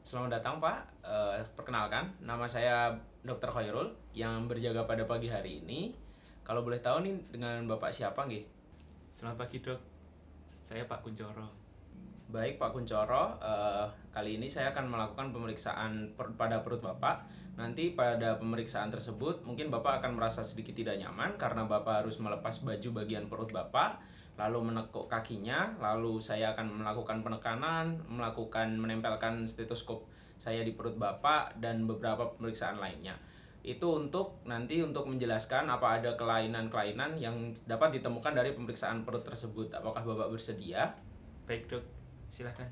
Selamat datang Pak. Perkenalkan, nama saya Dr. Khairul yang berjaga pada pagi hari ini. Kalau boleh tahu nih dengan Bapak siapa nggih? Selamat pagi dok, saya Pak Kuncoro. Baik Pak Kuncoro, kali ini saya akan melakukan pemeriksaan pada perut Bapak. Nanti pada pemeriksaan tersebut mungkin Bapak akan merasa sedikit tidak nyaman karena Bapak harus melepas baju bagian perut Bapak, lalu menekuk kakinya, lalu saya akan melakukan penekanan, menempelkan stetoskop saya di perut Bapak dan beberapa pemeriksaan lainnya. Itu untuk menjelaskan apa ada kelainan-kelainan yang dapat ditemukan dari pemeriksaan perut tersebut. Apakah Bapak bersedia? Baik dok, silahkan.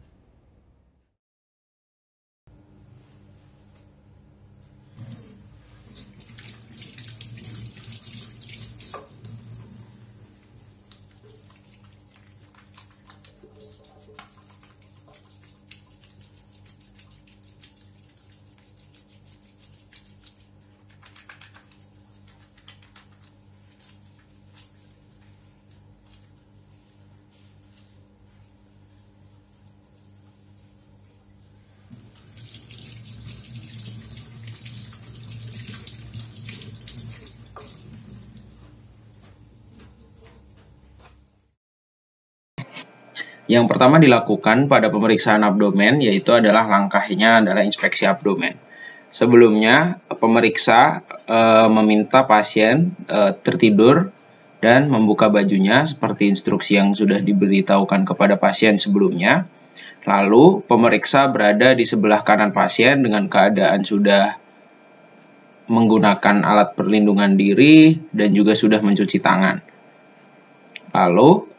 Yang pertama dilakukan pada pemeriksaan abdomen yaitu adalah langkahnya adalah inspeksi abdomen. Sebelumnya pemeriksa meminta pasien tertidur dan membuka bajunya seperti instruksi yang sudah diberitahukan kepada pasien sebelumnya. Lalu pemeriksa berada di sebelah kanan pasien dengan keadaan sudah menggunakan alat perlindungan diri dan juga sudah mencuci tangan. Lalu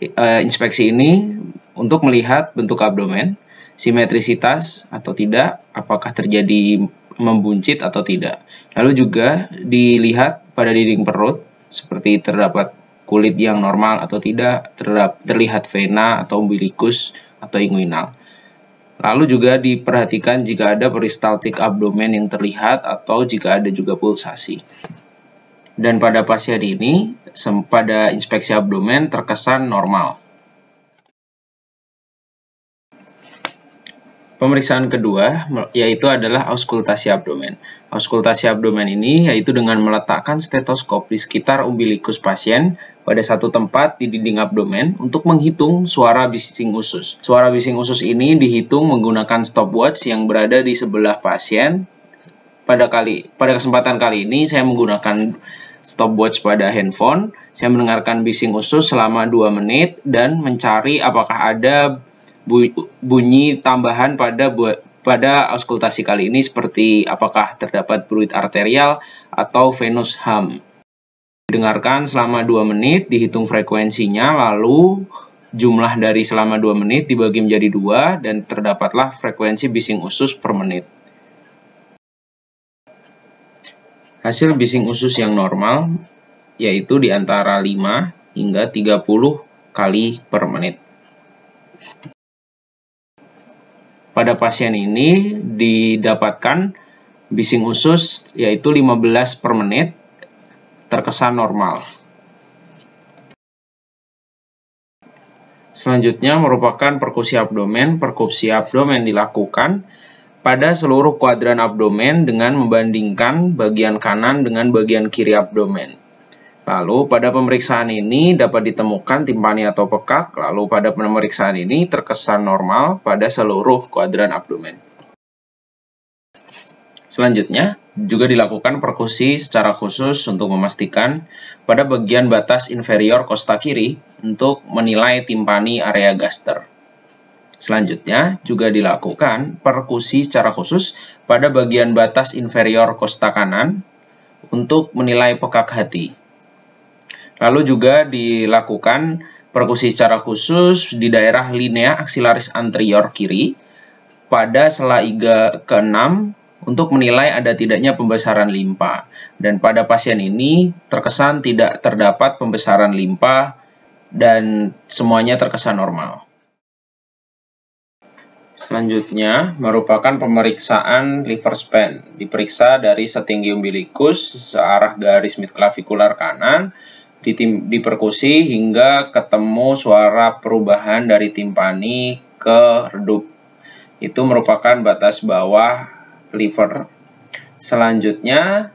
inspeksi ini untuk melihat bentuk abdomen, simetrisitas atau tidak, apakah terjadi membuncit atau tidak. Lalu juga dilihat pada dinding perut, seperti terdapat kulit yang normal atau tidak, terlihat vena atau umbilikus atau inguinal. Lalu juga diperhatikan jika ada peristaltik abdomen yang terlihat atau jika ada juga pulsasi. Dan pada pasien ini, pada inspeksi abdomen terkesan normal. Pemeriksaan kedua yaitu adalah auskultasi abdomen. Auskultasi abdomen ini yaitu dengan meletakkan stetoskop di sekitar umbilikus pasien pada satu tempat di dinding abdomen untuk menghitung suara bising usus. Suara bising usus ini dihitung menggunakan stopwatch yang berada di sebelah pasien. Pada kesempatan kali ini saya menggunakan stopwatch pada handphone. Saya mendengarkan bising usus selama 2 menit dan mencari apakah ada bunyi tambahan pada auskultasi kali ini seperti apakah terdapat fluid arterial atau venous hum. Didengarkan selama 2 menit, dihitung frekuensinya, lalu jumlah dari selama 2 menit dibagi menjadi 2 dan terdapatlah frekuensi bising usus per menit. Hasil bising usus yang normal yaitu di antara 5 hingga 30 kali per menit. Pada pasien ini didapatkan bising usus yaitu 15 per menit, terkesan normal. Selanjutnya merupakan perkusi abdomen. Perkusi abdomen dilakukan pada seluruh kuadran abdomen dengan membandingkan bagian kanan dengan bagian kiri abdomen. Lalu pada pemeriksaan ini dapat ditemukan timpani atau pekak, lalu pada pemeriksaan ini terkesan normal pada seluruh kuadran abdomen. Selanjutnya juga dilakukan perkusi secara khusus untuk memastikan pada bagian batas inferior kosta kiri untuk menilai timpani area gaster. Selanjutnya juga dilakukan perkusi secara khusus pada bagian batas inferior kosta kanan untuk menilai pekak hati. Lalu juga dilakukan perkusi secara khusus di daerah linea aksilaris anterior kiri pada sela iga ke-6 untuk menilai ada tidaknya pembesaran limpa. Dan pada pasien ini terkesan tidak terdapat pembesaran limpa dan semuanya terkesan normal. Selanjutnya merupakan pemeriksaan liver span. Diperiksa dari setinggi umbilikus searah garis midclavicular kanan, diperkusi hingga ketemu suara perubahan dari timpani ke redup. itu merupakan batas bawah liver. Selanjutnya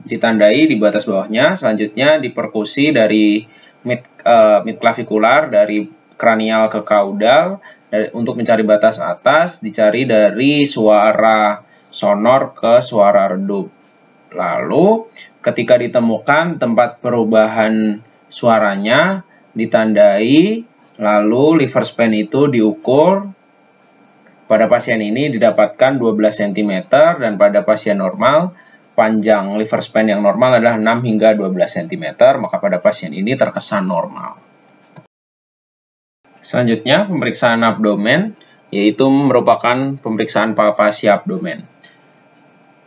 ditandai di batas bawahnya. Selanjutnya diperkusi dari midclavicular dari kranial ke kaudal. Untuk mencari batas atas dicari dari suara sonor ke suara redup. Lalu ketika ditemukan tempat perubahan suaranya ditandai, lalu liver span itu diukur. Pada pasien ini didapatkan 12 cm dan pada pasien normal panjang liver span yang normal adalah 6 hingga 12 cm, maka pada pasien ini terkesan normal. Selanjutnya pemeriksaan abdomen, yaitu merupakan pemeriksaan palpasi abdomen.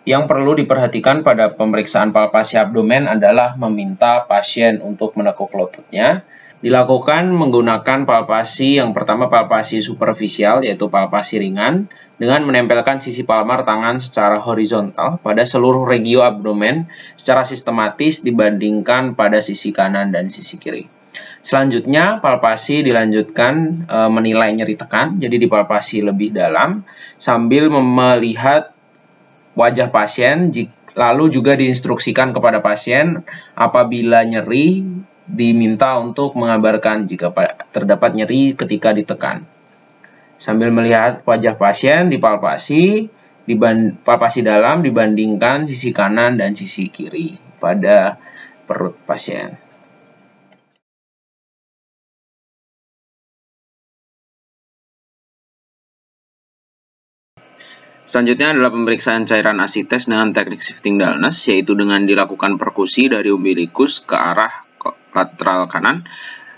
Yang perlu diperhatikan pada pemeriksaan palpasi abdomen adalah meminta pasien untuk menekuk lututnya. Dilakukan menggunakan palpasi yang pertama palpasi superficial, yaitu palpasi ringan, dengan menempelkan sisi palmar tangan secara horizontal pada seluruh regio abdomen secara sistematis dibandingkan pada sisi kanan dan sisi kiri. Selanjutnya, palpasi dilanjutkan menilai nyeri tekan, jadi dipalpasi lebih dalam, sambil melihat wajah pasien, lalu juga diinstruksikan kepada pasien apabila nyeri, diminta untuk mengabarkan jika terdapat nyeri ketika ditekan. Sambil melihat wajah pasien, dipalpasi, palpasi dalam dibandingkan sisi kanan dan sisi kiri pada perut pasien. Selanjutnya adalah pemeriksaan cairan asites dengan teknik shifting dullness, yaitu dengan dilakukan perkusi dari umbilikus ke arah lateral kanan,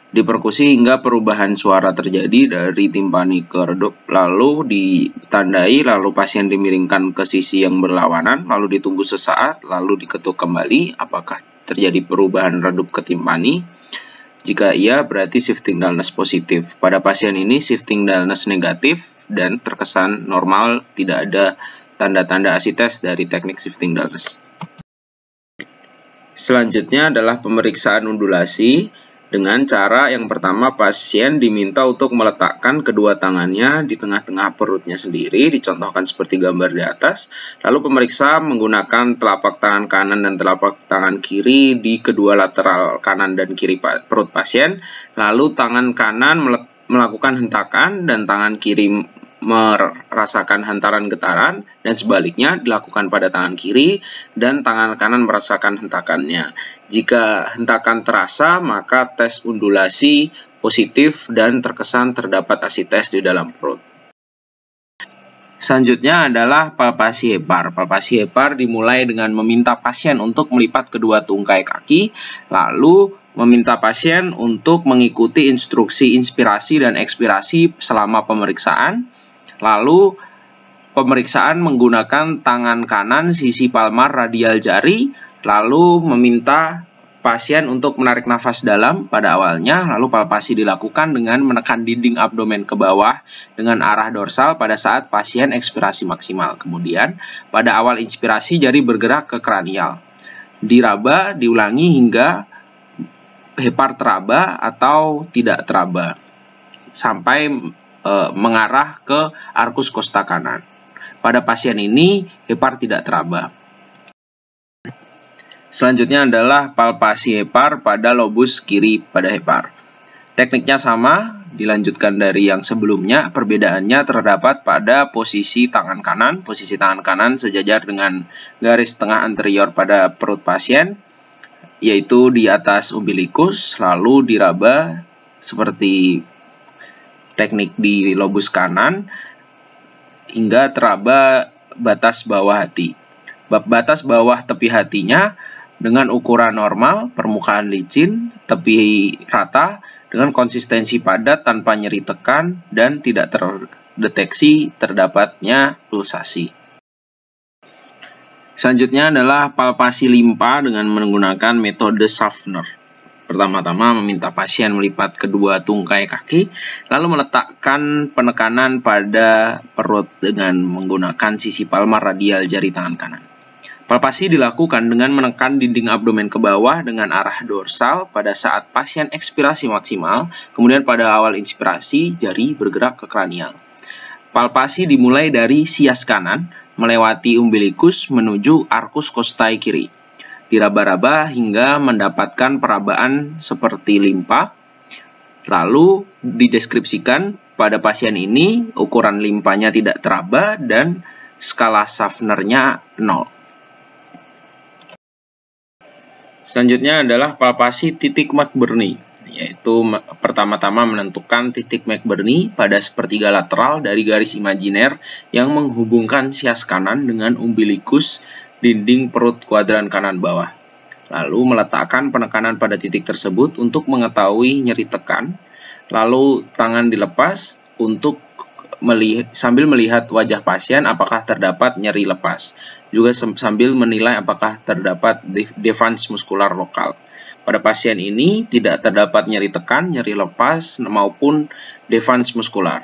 diperkusi hingga perubahan suara terjadi dari timpani ke redup, lalu ditandai, lalu pasien dimiringkan ke sisi yang berlawanan, lalu ditunggu sesaat, lalu diketuk kembali apakah terjadi perubahan redup ke timpani. Jika iya, berarti shifting dullness positif. Pada pasien ini shifting dullness negatif dan terkesan normal, tidak ada tanda-tanda asites dari teknik shifting dullness. Selanjutnya adalah pemeriksaan undulasi dengan cara yang pertama pasien diminta untuk meletakkan kedua tangannya di tengah-tengah perutnya sendiri, dicontohkan seperti gambar di atas. Lalu pemeriksa menggunakan telapak tangan kanan dan telapak tangan kiri di kedua lateral kanan dan kiri perut pasien. Lalu tangan kanan melakukan hentakan dan tangan kiri merasakan hantaran getaran, dan sebaliknya dilakukan pada tangan kiri dan tangan kanan merasakan hentakannya. Jika hentakan terasa, maka tes undulasi positif dan terkesan terdapat asites di dalam perut. Selanjutnya adalah palpasi hepar. Palpasi hepar dimulai dengan meminta pasien untuk melipat kedua tungkai kaki, lalu meminta pasien untuk mengikuti instruksi inspirasi dan ekspirasi selama pemeriksaan. Lalu pemeriksaan menggunakan tangan kanan sisi palmar radial jari, lalu meminta pasien untuk menarik nafas dalam pada awalnya, lalu palpasi dilakukan dengan menekan dinding abdomen ke bawah dengan arah dorsal pada saat pasien ekspirasi maksimal. Kemudian pada awal inspirasi jari bergerak ke kranial. Diraba diulangi hingga hepar teraba atau tidak teraba sampai mengarah ke arkus kosta kanan. Pada pasien ini hepar tidak teraba. Selanjutnya adalah palpasi hepar pada lobus kiri pada hepar. Tekniknya sama, dilanjutkan dari yang sebelumnya. Perbedaannya terdapat pada posisi tangan kanan. Posisi tangan kanan sejajar dengan garis tengah anterior pada perut pasien, yaitu di atas umbilikus, lalu diraba seperti teknik di lobus kanan hingga teraba batas bawah hati. Batas bawah tepi hatinya dengan ukuran normal, permukaan licin, tepi rata, dengan konsistensi padat tanpa nyeri tekan dan tidak terdeteksi terdapatnya pulsasi. Selanjutnya adalah palpasi limpa dengan menggunakan metode Schaffner. Pertama-tama meminta pasien melipat kedua tungkai kaki, lalu meletakkan penekanan pada perut dengan menggunakan sisi palmar radial jari tangan kanan. Palpasi dilakukan dengan menekan dinding abdomen ke bawah dengan arah dorsal pada saat pasien ekspirasi maksimal, kemudian pada awal inspirasi jari bergerak ke kranial. Palpasi dimulai dari sias kanan, melewati umbilikus menuju arcus costae kiri. Diraba-raba hingga mendapatkan perabaan seperti limpa. Lalu dideskripsikan pada pasien ini ukuran limpanya tidak teraba dan skala Schaffner-nya 0. Selanjutnya adalah palpasi titik McBurney, yaitu pertama-tama menentukan titik McBurney pada sepertiga lateral dari garis imajiner yang menghubungkan sias kanan dengan umbilikus dinding perut kuadran kanan bawah. Lalu meletakkan penekanan pada titik tersebut untuk mengetahui nyeri tekan, lalu tangan dilepas untuk sambil melihat wajah pasien apakah terdapat nyeri lepas, juga sambil menilai apakah terdapat defans muskular lokal. Pada pasien ini tidak terdapat nyeri tekan, nyeri lepas, maupun defans muskular.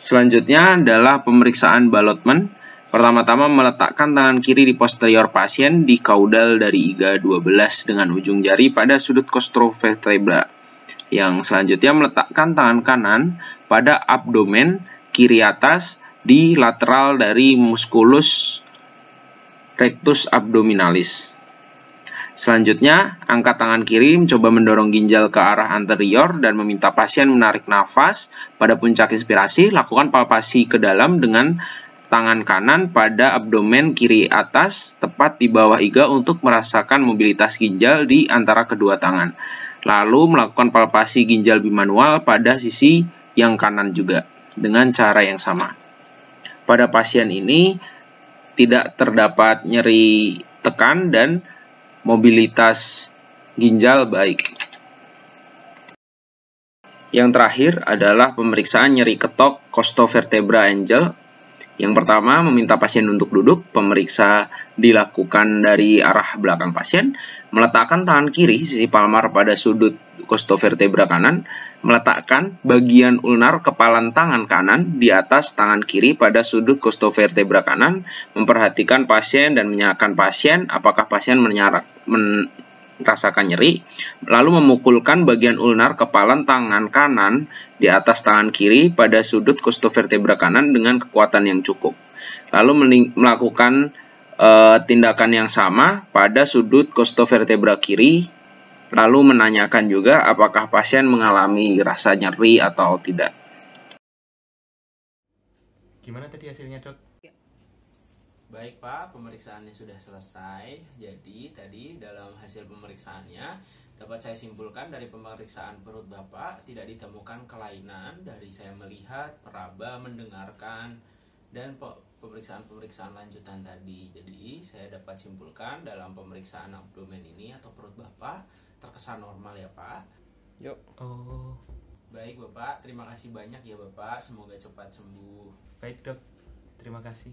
Selanjutnya adalah pemeriksaan Ballotman. Pertama-tama meletakkan tangan kiri di posterior pasien di kaudal dari iga 12 dengan ujung jari pada sudut costovertebra. Yang selanjutnya meletakkan tangan kanan pada abdomen kiri atas di lateral dari musculus rectus abdominalis. Selanjutnya, angkat tangan kiri mencoba mendorong ginjal ke arah anterior dan meminta pasien menarik nafas pada puncak inspirasi. Lakukan palpasi ke dalam dengan tangan kanan pada abdomen kiri atas tepat di bawah iga untuk merasakan mobilitas ginjal di antara kedua tangan. Lalu melakukan palpasi ginjal bimanual pada sisi yang kanan juga dengan cara yang sama. Pada pasien ini tidak terdapat nyeri tekan dan mobilitas ginjal baik. Yang terakhir adalah pemeriksaan nyeri ketok costovertebra angle. Yang pertama, meminta pasien untuk duduk. Pemeriksa dilakukan dari arah belakang pasien. Meletakkan tangan kiri sisi palmar pada sudut costovertebra kanan. Meletakkan bagian ulnar kepalan tangan kanan di atas tangan kiri pada sudut costovertebra kanan. Memperhatikan pasien dan menyalakan pasien apakah pasien merasakan nyeri, lalu memukulkan bagian ulnar kepalan tangan kanan di atas tangan kiri pada sudut costovertebra kanan dengan kekuatan yang cukup. Lalu melakukan tindakan yang sama pada sudut costovertebra kiri, lalu menanyakan juga apakah pasien mengalami rasa nyeri atau tidak. Gimana tadi hasilnya, Dok? Baik Pak, pemeriksaannya sudah selesai. Jadi tadi dalam hasil pemeriksaannya dapat saya simpulkan dari pemeriksaan perut Bapak tidak ditemukan kelainan dari saya melihat, meraba, mendengarkan, dan pemeriksaan-pemeriksaan lanjutan tadi. Jadi saya dapat simpulkan dalam pemeriksaan abdomen ini atau perut Bapak terkesan normal ya Pak. Yuk. Oh. Baik Bapak, terima kasih banyak ya Bapak. Semoga cepat sembuh. Baik Dok, terima kasih.